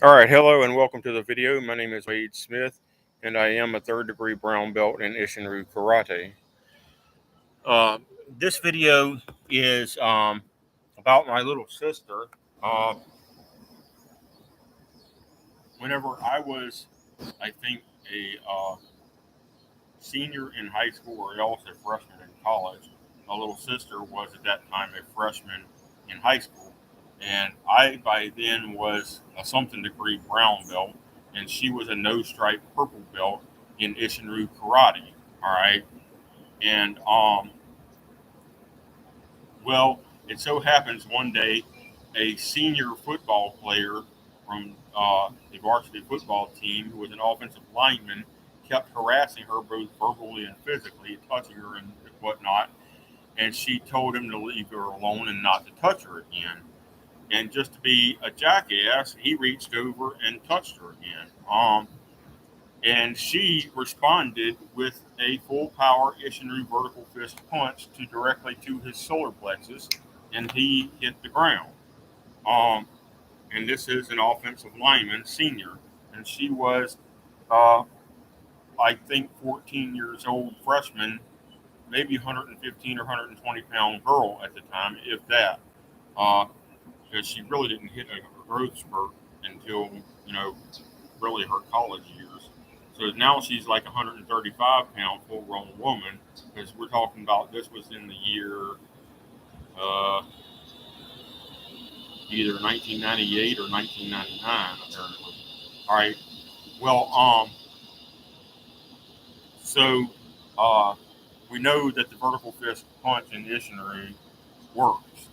All right, hello and welcome to the video. My name is Wade Smith, and I am a third-degree brown belt in Isshinryu Karate. Uh, this video is about my little sister. Uh, Whenever I was, I think, a senior in high school or else a freshman in college, my little sister was at that time a freshman in high school. And I, by then, was a something degree brown belt, and she was a no stripe purple belt in Isshinryu Karate. All right. And, well, it so happens one day a senior football player from the varsity football team, who was an offensive lineman, kept harassing her both verbally and physically, touching her and whatnot. And she told him to leave her alone and not to touch her again. And just to be a jackass, he reached over and touched her again. And she responded with a full power Isshinryu vertical fist punch directly to his solar plexus, and he hit the ground. Um, and this is an offensive lineman, senior, and she was, uh, I think, 14 years old, freshman, maybe 115 or 120-pound girl at the time, if that. Uh, because she really didn't hit a growth spurt until, you know, really her college years. So now she's like a 135-pound full-grown woman, because we're talking about this was in the year uh, either 1998 or 1999, apparently. All right. Well, so uh, we know that the vertical fist punch in Isshinryu works.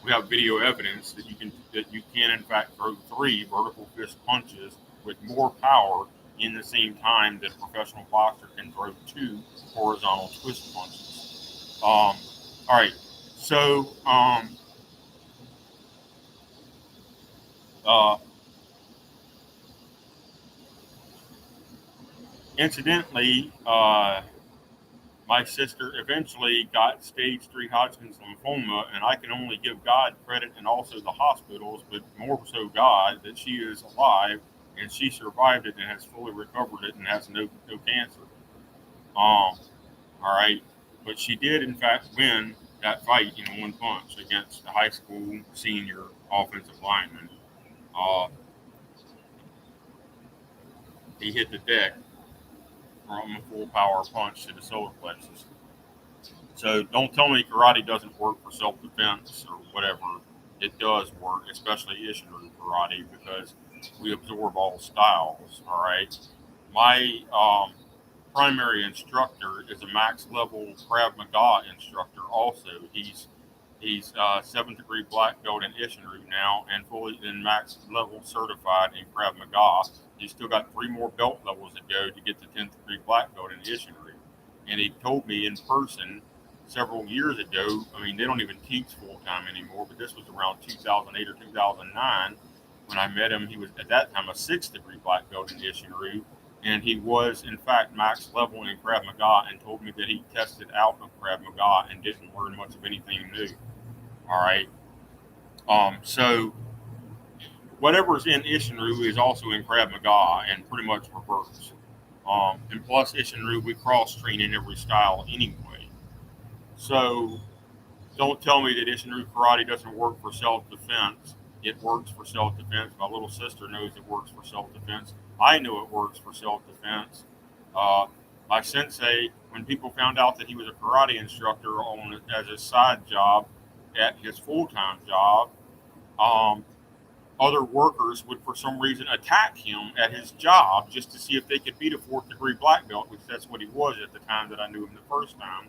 We have video evidence that you can in fact throw three vertical fist punches with more power in the same time that a professional boxer can throw two horizontal twist punches. All right, so uh, incidentally, my sister eventually got stage 3 Hodgkin's lymphoma, and I can only give God credit and also the hospitals, but more so God, that she is alive and she survived it and has fully recovered it and has no cancer. Um, all right, but she did in fact win that fight in one punch against the high school senior offensive lineman. Uh, he hit the deck from a full power punch to the solar plexus. So don't tell me karate doesn't work for self defense or whatever. It does work, especially Isshinryu karate, because we absorb all styles. All right. My primary instructor is a max level Krav Maga instructor. Also, he's seventh degree black belt in Isshinryu now, and fully in max level certified in Krav Maga. He's still got three more belt levels to go to get to 10th degree black belt in Isshinryu. And he told me in person several years ago. I mean, they don't even teach full time anymore, but this was around 2008 or 2009 when I met him. He was at that time a sixth degree black belt in Isshinryu, and he was in fact max level in Krav Maga, and told me that he tested out of Krav Maga and didn't learn much of anything new. All right. So whatever's in Isshinryu is also in Krav Maga, and pretty much reverse. And plus Isshinryu, we cross train in every style anyway. So don't tell me that Isshinryu karate doesn't work for self defense. It works for self defense. My little sister knows it works for self defense. I know it works for self defense. Uh, my sensei, when people found out that he was a karate instructor on as a side job at his full time job, um, other workers would for some reason attack him at his job just to see if they could beat a fourth degree black belt, which that's what he was at the time that I knew him the first time.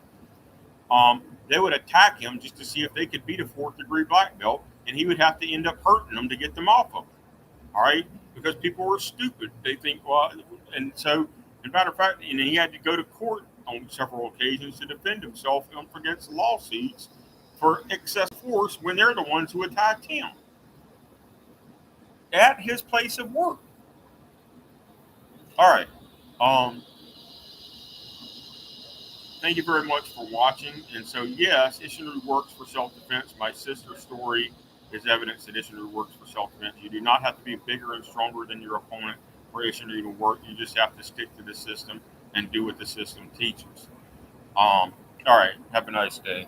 They would attack him just to see if they could beat a fourth degree black belt, and he would have to end up hurting them to get them off of him. All right, because people were stupid. They think, well, and so, as a matter of fact, he had to go to court on several occasions to defend himself against lawsuits for excess force when they're the ones who attacked him at his place of work. All right. Um, Thank you very much for watching. And so, yes, Isshinryu works for self-defense. My sister's story is evidence that Isshinryu works for self-defense. You do not have to be bigger and stronger than your opponent for Isshinryu to work. You just have to stick to the system and do what the system teaches. All right. Have a nice day.